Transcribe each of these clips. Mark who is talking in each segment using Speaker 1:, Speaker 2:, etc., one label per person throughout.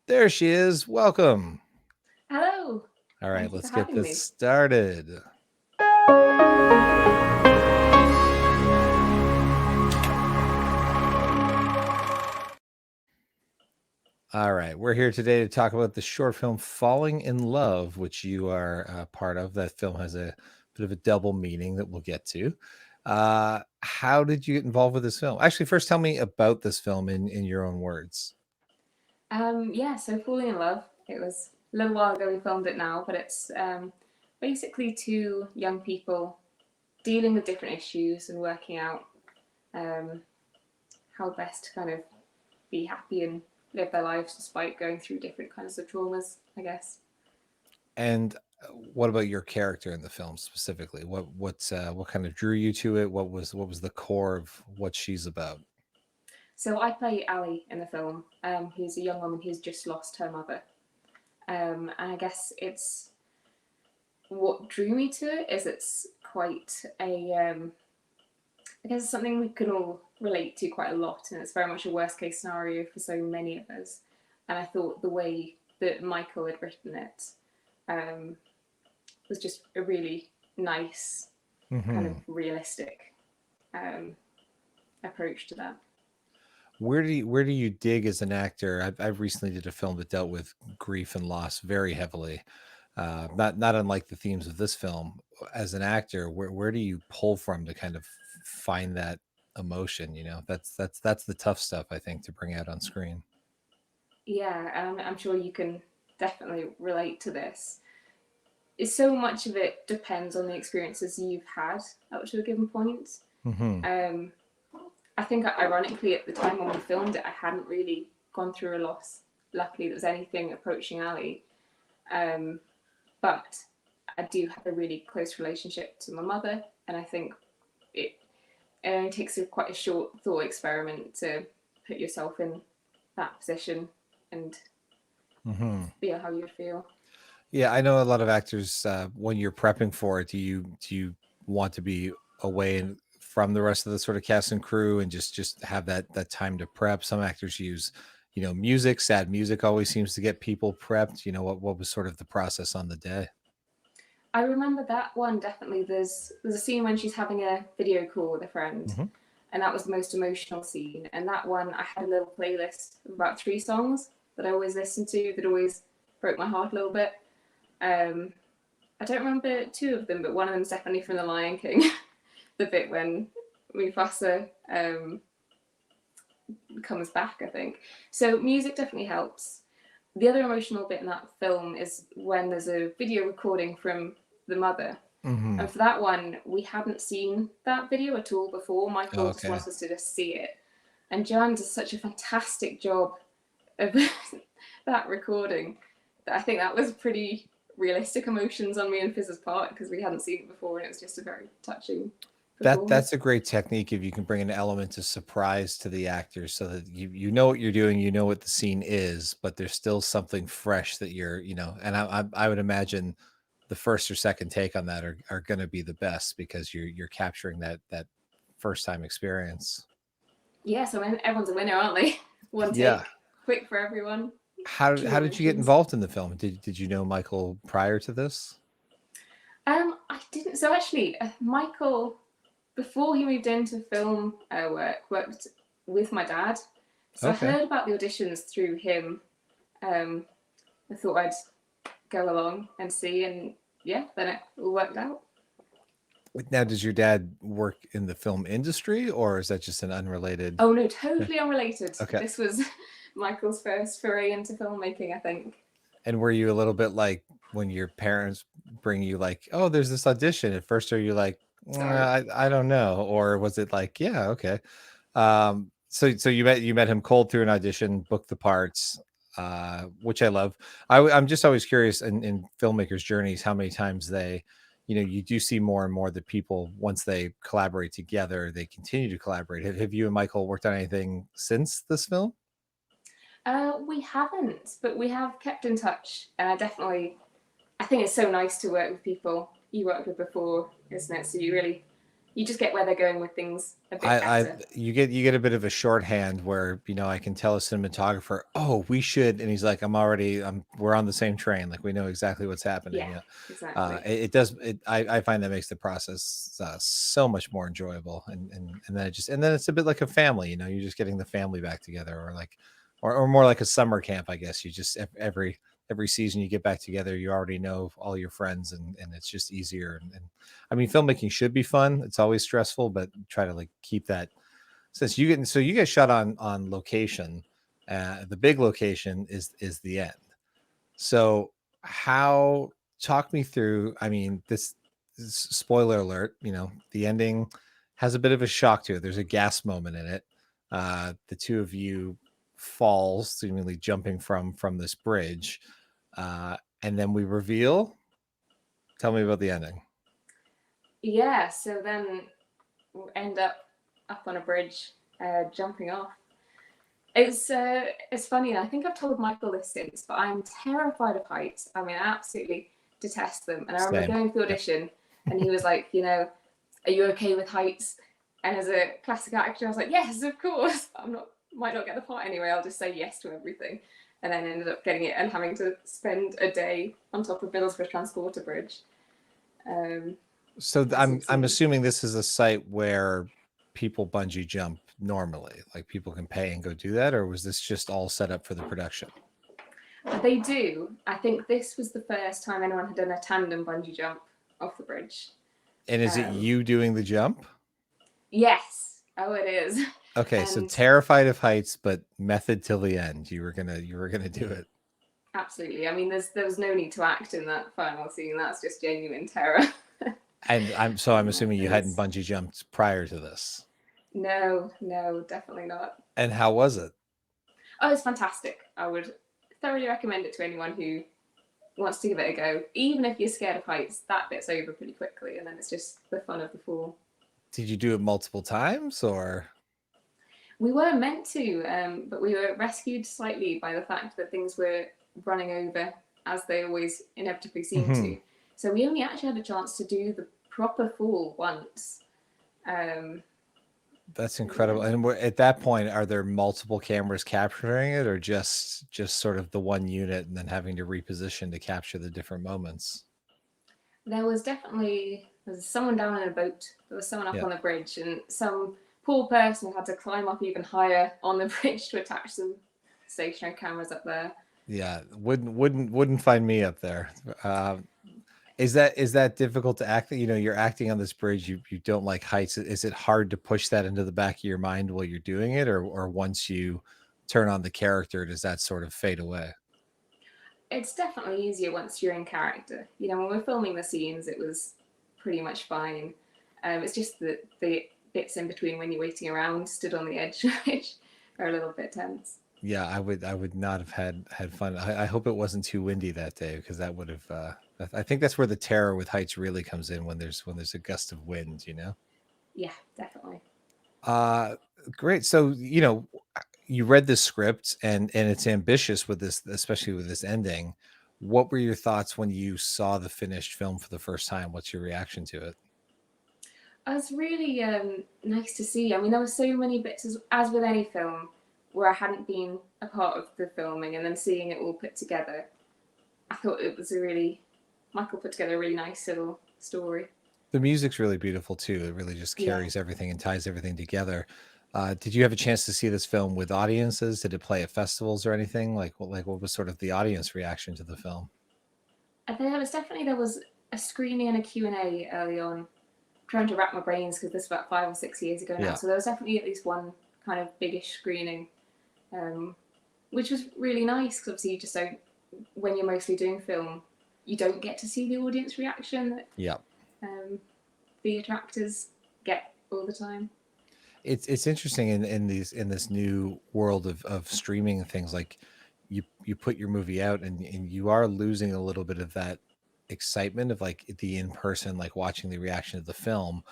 Speaker 1: There she is. Welcome.
Speaker 2: Hello.
Speaker 1: All right,
Speaker 2: Thank you for
Speaker 1: let's get
Speaker 2: having
Speaker 1: this
Speaker 2: me.
Speaker 1: started. All right, we're here today to talk about the short film Falling in Love, which you are part of. That film has a bit of a double meaning that we'll get to. How did you get involved with this film? Actually, first tell me about this film in your own words.
Speaker 2: So Falling in Love. It was a little while ago we filmed it now, but it's basically two young people dealing with different issues and working out um, how best to kind of be happy and live their lives despite going through different kinds of traumas, I guess.
Speaker 1: And what about your character in the film specifically? What kind of drew you to it? What was the core of what she's about?
Speaker 2: So I play Ali in the film, who's a young woman who's just lost her mother. And I guess it's what drew me to it is it's quite I guess it's something we can all relate to quite a lot, and it's very much a worst case scenario for so many of us. And I thought the way that Michael had written it um, was just a really nice, kind of
Speaker 1: Mm-hmm.
Speaker 2: realistic um, approach to that.
Speaker 1: Where do you dig as an actor? I've recently did a film that dealt with grief and loss very heavily, not unlike the themes of this film. As an actor, where do you pull from to kind of find that emotion? That's the tough stuff I think to bring out on screen.
Speaker 2: Yeah, I'm sure you can definitely relate to this. So much of it depends on the experiences you've had up to a given point.
Speaker 1: Mm-hmm.
Speaker 2: Um, I think, ironically, at the time when we filmed it, I hadn't really gone through a loss. Luckily, there was anything approaching Ali. Um, but I do have a really close relationship to my mother, and I think it, it only takes quite a short thought experiment to put yourself in that position and
Speaker 1: Mm-hmm.
Speaker 2: feel how you feel.
Speaker 1: Yeah, I know a lot of actors. When you're prepping for it, do you want to be away and from the rest of the sort of cast and crew and just have that time to prep? Some actors use, music. Sad music always seems to get people prepped. What was sort of the process on the day?
Speaker 2: I remember that one definitely. There's a scene when she's having a video call with a friend,
Speaker 1: Hmm.
Speaker 2: and that was the most emotional scene. And that one, I had a little playlist of about three songs that I always listened to that always broke my heart a little bit. Um, I don't remember two of them, but one of them's definitely from The Lion King. The bit when Mufasa comes back, I think. So music definitely helps. The other emotional bit in that film is when there's a video recording from the mother.
Speaker 1: Hmm.
Speaker 2: And for that one, we hadn't seen that video at all before. Michael just
Speaker 1: Okay.
Speaker 2: wanted us to just see it. And Joanne does such a fantastic job of that recording that I think that was pretty realistic emotions on me and Fizz's part because we hadn't seen it before and it was just a very touching
Speaker 1: That's
Speaker 2: performance.
Speaker 1: a great technique if you can bring an element of surprise to the actors so that you know what you're doing, you know what the scene is, but there's still something fresh that and I would imagine the first or second take on that are going to be the best because you're capturing that first time experience.
Speaker 2: Yeah, so everyone's a winner, aren't they? One
Speaker 1: Yeah.
Speaker 2: take, quick for everyone,
Speaker 1: How
Speaker 2: true
Speaker 1: did you get
Speaker 2: emotions.
Speaker 1: involved in the film? Did you know Michael prior to this?
Speaker 2: I didn't. So actually, Michael, before he moved into film work, worked with my dad. So I
Speaker 1: Okay.
Speaker 2: heard about the auditions through him. Um, I thought I'd go along and see, and yeah, then it all worked out.
Speaker 1: Now, does your dad work in the film industry or is that just an unrelated?
Speaker 2: Oh no, totally unrelated.
Speaker 1: Okay.
Speaker 2: This was Michael's first foray into filmmaking, I think.
Speaker 1: And were you a little bit like when your parents bring you like, oh, there's this audition at first, are you like,
Speaker 2: Sorry.
Speaker 1: I don't know, or was it like, yeah, okay. So you met him cold through an audition, booked the parts, which I love. I'm just always curious in filmmakers' journeys how many times you do see more and more that people once they collaborate together, they continue to collaborate. Have you and Michael worked on anything since this film?
Speaker 2: We haven't, but we have kept in touch. I think it's so nice to work with people you worked with before, isn't it? So you really you just get where they're going with things a bit
Speaker 1: I
Speaker 2: better.
Speaker 1: you get a bit of a shorthand where, I can tell a cinematographer, oh, we should, and he's like, we're on the same train, like we know exactly what's happening.
Speaker 2: Yeah,
Speaker 1: Yeah.
Speaker 2: exactly.
Speaker 1: It does it I find that makes the process so much more enjoyable, and then it's a bit like a family, you're just getting the family back together, or like, or more like a summer camp, I guess. You just every season you get back together, you already know all your friends, and it's just easier. And I mean, filmmaking should be fun. It's always stressful, but try to like keep that, since you get shot on location. The big location is the end. So how talk me through, I mean, this spoiler alert, the ending has a bit of a shock to it. There's a gas moment in it. The two of you falls, seemingly jumping from this bridge. And then we reveal. Tell me about the ending.
Speaker 2: Yeah, so then we'll end up on a bridge, jumping off. It's funny, and I think I've told Michael this since, but I'm terrified of heights. I mean, I absolutely detest them. And I remember
Speaker 1: Same.
Speaker 2: going to the
Speaker 1: Yeah.
Speaker 2: audition, and he was like, are you okay with heights? And as a classic actor, I was like, yes, of course. Might not get the part anyway. I'll just say yes to everything. And then ended up getting it and having to spend a day on top of Middlesbrough Transporter Bridge.
Speaker 1: So
Speaker 2: As
Speaker 1: I'm
Speaker 2: it's
Speaker 1: assuming this is a site where people bungee jump normally, like people can pay and go do that, or was this just all set up for the production?
Speaker 2: They do. I think this was the first time anyone had done a tandem bungee jump off the bridge.
Speaker 1: And is it you doing the jump?
Speaker 2: Yes. Oh, it is.
Speaker 1: Okay, so
Speaker 2: And
Speaker 1: terrified of heights, but method till the end. You were gonna do it.
Speaker 2: absolutely. I mean, there was no need to act in that final scene. That's just genuine terror.
Speaker 1: And I'm assuming you hadn't
Speaker 2: It's,
Speaker 1: bungee jumped prior to this.
Speaker 2: no, definitely not.
Speaker 1: And how was it?
Speaker 2: Oh, it's fantastic. I would thoroughly recommend it to anyone who wants to give it a go. Even if you're scared of heights, that bit's over pretty quickly, and then it's just the fun of the fall.
Speaker 1: Did you do it multiple times, or?
Speaker 2: We were meant to, but we were rescued slightly by the fact that things were running over, as they always inevitably seem
Speaker 1: Mhm.
Speaker 2: to. So we only actually had a chance to do the proper fall once. Um,
Speaker 1: That's incredible. And at that point, are there multiple cameras capturing it, or just sort of the one unit, and then having to reposition to capture the different moments?
Speaker 2: there was someone down in a boat, there was someone up
Speaker 1: Yeah.
Speaker 2: on the bridge, and some poor person had to climb up even higher on the bridge to attach some stationary cameras up there.
Speaker 1: Yeah, wouldn't find me up there. Is that difficult to act? You're acting on this bridge. You don't like heights. Is it hard to push that into the back of your mind while you're doing it, or once you turn on the character, does that sort of fade away?
Speaker 2: It's definitely easier once you're in character. When we're filming the scenes, it was pretty much fine. It's just the bits in between when you're waiting around, stood on the edge, which are a little bit tense.
Speaker 1: Yeah, I would not have had fun. I hope it wasn't too windy that day, because that would have. I think that's where the terror with heights really comes in, when there's a gust of wind.
Speaker 2: Yeah, definitely.
Speaker 1: Uh, Great. So you read the script, and it's ambitious with this, especially with this ending. What were your thoughts when you saw the finished film for the first time? What's your reaction to it?
Speaker 2: It was really nice to see. I mean, there were so many bits, as with any film, where I hadn't been a part of the filming, and then seeing it all put together. I thought it was Michael put together a really nice little story.
Speaker 1: The music's really beautiful too. It really just
Speaker 2: Yeah.
Speaker 1: carries everything and ties everything together. Did you have a chance to see this film with audiences? Did it play at festivals or anything? What was sort of the audience reaction to the film?
Speaker 2: There was a screening and a Q&A early on. I'm trying to wrap my brains because this was about 5 or 6 years ago now.
Speaker 1: Yeah.
Speaker 2: So there was definitely at least one kind of biggish screening, um, which was really nice because obviously you just don't, when you're mostly doing film, you don't get to see the audience reaction that
Speaker 1: Yeah.
Speaker 2: theatre actors get all the time.
Speaker 1: It's interesting in this new world of streaming and things, like you put your movie out, and you are losing a little bit of that excitement of like the in person, like watching the reaction of the film.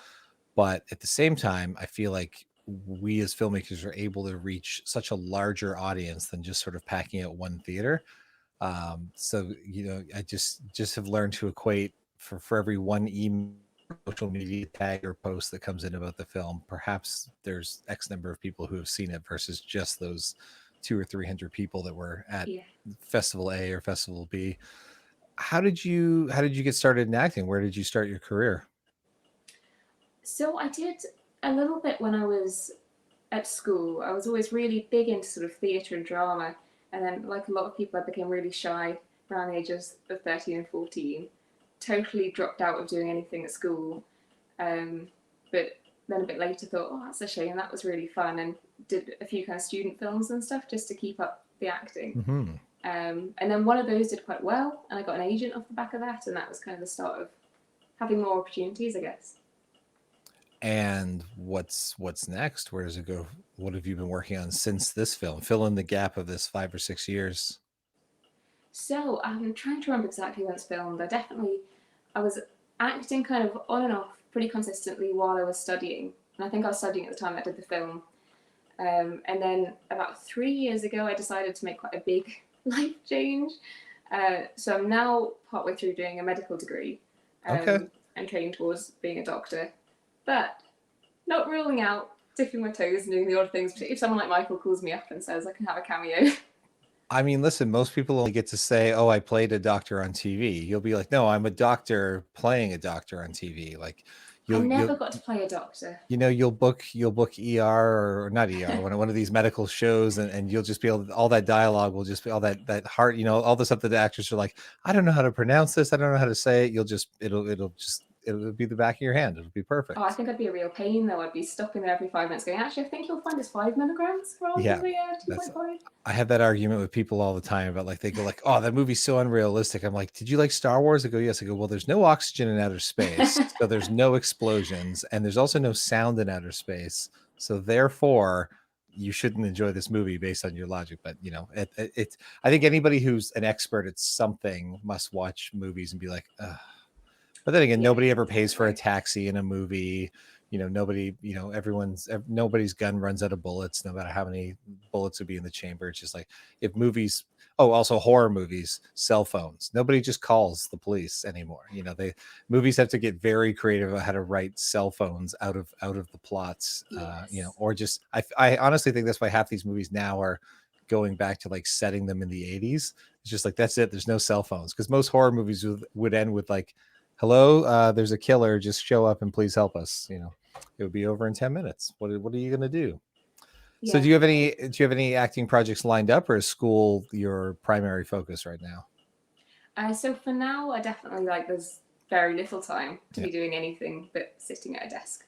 Speaker 1: But at the same time, I feel like we as filmmakers are able to reach such a larger audience than just sort of packing out one theater. So I just have learned to equate, for every one email social media tag or post that comes in about the film, perhaps there's X number of people who have seen it versus just those 200 or 300 people that were at
Speaker 2: Yeah.
Speaker 1: Festival A or Festival B. How did you get started in acting? Where did you start your career?
Speaker 2: So I did a little bit when I was at school. I was always really big into sort of theatre and drama. And then, like a lot of people, I became really shy around the ages of 13 and 14. Totally dropped out of doing anything at school. But then a bit later thought, oh, that's a shame. That was really fun. And did a few kind of student films and stuff just to keep up the acting.
Speaker 1: Mm-hmm.
Speaker 2: And then one of those did quite well. And I got an agent off the back of that. And that was kind of the start of having more opportunities, I guess.
Speaker 1: And what's next? Where does it go? What have you been working on since this film? Fill in the gap of this 5 or 6 years.
Speaker 2: So I'm trying to remember exactly when it's filmed. I was acting kind of on and off pretty consistently while I was studying. And I think I was studying at the time I did the film. And then about 3 years ago, I decided to make quite a big life change. So I'm now partway through doing a medical degree
Speaker 1: Okay.
Speaker 2: and training towards being a doctor. But not ruling out dipping my toes and doing the odd things, particularly if someone like Michael calls me up and says I can have a cameo.
Speaker 1: I mean, listen, most people only get to say, "Oh, I played a doctor on TV." You'll be like, "No, I'm a doctor playing a doctor on TV." Like,
Speaker 2: I
Speaker 1: you'll
Speaker 2: never got to play a doctor.
Speaker 1: you'll book ER or not ER, one of these medical shows, and you'll just be able to, all that dialogue will just be all that heart, all the stuff that the actors are like, I don't know how to pronounce this, I don't know how to say it. It'll be the back of your hand. It'll be
Speaker 2: Oh, I
Speaker 1: perfect.
Speaker 2: think I'd be a real pain though. I'd be stopping there every 5 minutes going, actually, I think you'll find it's 5 milligrams rather
Speaker 1: Yeah,
Speaker 2: than the
Speaker 1: that's
Speaker 2: 2.5.
Speaker 1: I have that argument with people all the time about like they go like, "Oh, that movie's so unrealistic." I'm like, "Did you like Star Wars?" I go, "Yes." I go, "Well, there's no oxygen in outer space, so there's no explosions, and there's also no sound in outer space. So therefore, you shouldn't enjoy this movie based on your logic." But it's. I think anybody who's an expert at something must watch movies and be like, ugh. But then again,
Speaker 2: Yeah,
Speaker 1: nobody ever pays for a
Speaker 2: definitely.
Speaker 1: taxi in a movie. Nobody, nobody's gun runs out of bullets, no matter how many bullets would be in the chamber. It's just like if movies, oh, also horror movies, cell phones. Nobody just calls the police anymore. Movies have to get very creative about how to write cell phones out of the plots.
Speaker 2: Yes.
Speaker 1: Or just I honestly think that's why half these movies now are going back to like setting them in the 80s. It's just like that's it. There's no cell phones because most horror movies would end with like, hello, there's a killer, just show up and please help us. It would be over in 10 minutes. What are you going to do? So
Speaker 2: Yeah.
Speaker 1: do you have any acting projects lined up, or is school your primary focus right now?
Speaker 2: So for now, I definitely there's very little time to
Speaker 1: Yeah.
Speaker 2: be doing anything but sitting at a desk.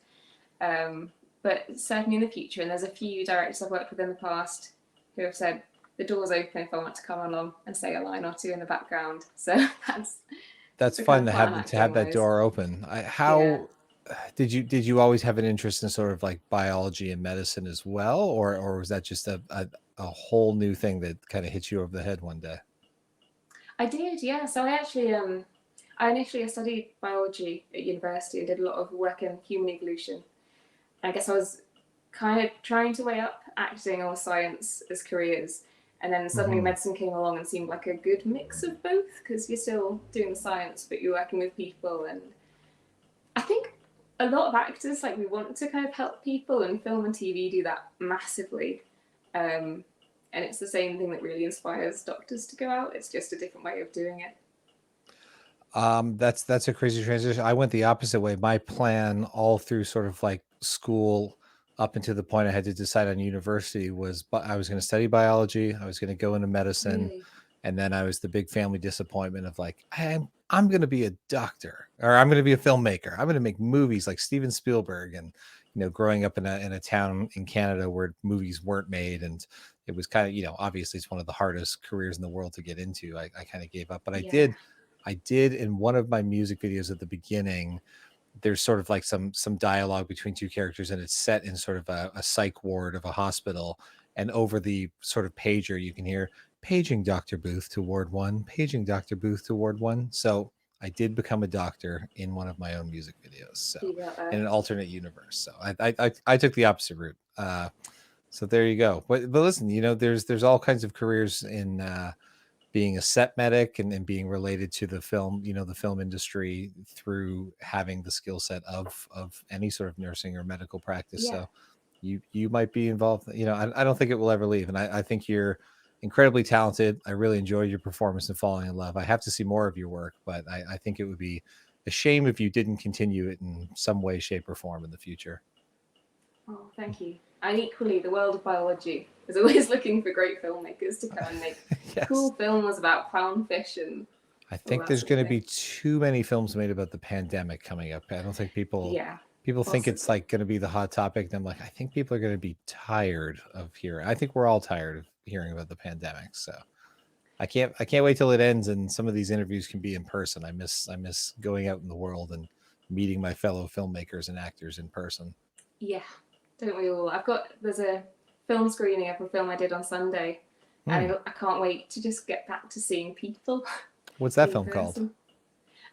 Speaker 2: Um, but certainly in the future, and there's a few directors I've worked with in the past who have said the door's open if I want to come along and say a line or two in the background. So that's
Speaker 1: That's
Speaker 2: the kind
Speaker 1: fun
Speaker 2: of
Speaker 1: to
Speaker 2: plan
Speaker 1: have
Speaker 2: acting
Speaker 1: that
Speaker 2: wise.
Speaker 1: door open.
Speaker 2: Yeah.
Speaker 1: How did you always have an interest in sort of like biology and medicine as well, or was that just a whole new thing that kind of hit you over the head one day?
Speaker 2: I did, yeah. So I initially studied biology at university and did a lot of work in human evolution. I guess I was kind of trying to weigh up acting or science as careers. And then suddenly
Speaker 1: Hmm.
Speaker 2: medicine came along and seemed like a good mix of both because you're still doing the science, but you're working with people. And I think a lot of actors, like, we want to kind of help people, and film and TV do that massively. Um, and it's the same thing that really inspires doctors to go out. It's just a different way of doing it.
Speaker 1: That's a crazy transition. I went the opposite way. My plan all through sort of like school up until the point I had to decide on university was, but I was going to study biology. I was going to go into medicine.
Speaker 2: Really?
Speaker 1: And then I was the big family disappointment of like, I'm going to be a doctor, or I'm going to be a filmmaker. I'm going to make movies like Steven Spielberg. And, growing up in a town in Canada where movies weren't made, and it was kind of, obviously it's one of the hardest careers in the world to get into. I kind of gave up, but I
Speaker 2: Yeah.
Speaker 1: did I did in one of my music videos at the beginning. There's sort of like some dialogue between two characters, and it's set in sort of a psych ward of a hospital. And over the sort of pager, you can hear paging Dr. Booth to Ward One, paging Dr. Booth to Ward One. So I did become a doctor in one of my own music videos. So
Speaker 2: You got
Speaker 1: in
Speaker 2: there.
Speaker 1: an alternate universe. So I took the opposite route. So there you go. But listen, there's all kinds of careers in being a set medic and being related to the film, the film industry through having the skill set of any sort of nursing or medical practice.
Speaker 2: Yeah.
Speaker 1: So you might be involved. I don't think it will ever leave, and I think you're incredibly talented. I really enjoyed your performance in Falling in Love. I have to see more of your work, but I think it would be a shame if you didn't continue it in some way, shape, or form in the future.
Speaker 2: Oh, thank you. And equally, the world of biology is always looking for great filmmakers to come and make
Speaker 1: Yes.
Speaker 2: cool films about clownfish and
Speaker 1: I
Speaker 2: all
Speaker 1: think
Speaker 2: that
Speaker 1: there's
Speaker 2: sort of
Speaker 1: going to
Speaker 2: thing.
Speaker 1: be too many films made about the pandemic coming up. I don't think people
Speaker 2: Yeah,
Speaker 1: think it's
Speaker 2: possibly.
Speaker 1: like going to be the hot topic. And I'm like, I think people are going to be tired of hearing. I think we're all tired of hearing about the pandemic. So I can't wait till it ends and some of these interviews can be in person. I miss going out in the world and meeting my fellow filmmakers and actors in person.
Speaker 2: Yeah, don't we all? There's a film screening of a film I did on Sunday,
Speaker 1: Hmm.
Speaker 2: and I can't wait to just get back to seeing people
Speaker 1: What's that
Speaker 2: in
Speaker 1: film called?
Speaker 2: person.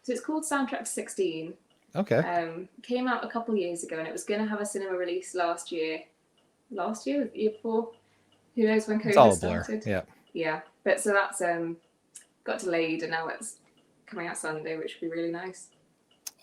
Speaker 2: So it's called Soundtrack 16.
Speaker 1: Okay.
Speaker 2: Came out a couple of years ago, and it was going to have a cinema release last year. Last year, the year before. Who knows when
Speaker 1: It's all
Speaker 2: COVID
Speaker 1: a blur.
Speaker 2: started?
Speaker 1: Yeah.
Speaker 2: Yeah, but so that's got delayed, and now it's coming out Sunday, which would be really nice.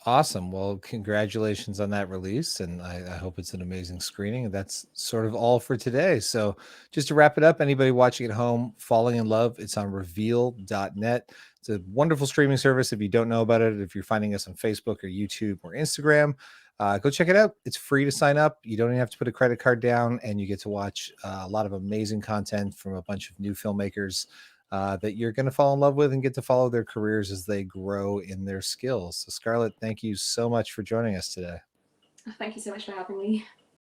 Speaker 1: Awesome. Well, congratulations on that release. And I hope it's an amazing screening. And that's sort of all for today. So, just to wrap it up, anybody watching at home, Falling in Love, it's on reveal.net. It's a wonderful streaming service. If you don't know about it, if you're finding us on Facebook or YouTube or Instagram, go check it out. It's free to sign up. You don't even have to put a credit card down, and you get to watch a lot of amazing content from a bunch of new filmmakers that you're going to fall in love with and get to follow their careers as they grow in their skills. So, Scarlett, thank you so much for joining us today.
Speaker 2: Thank you so much for having me.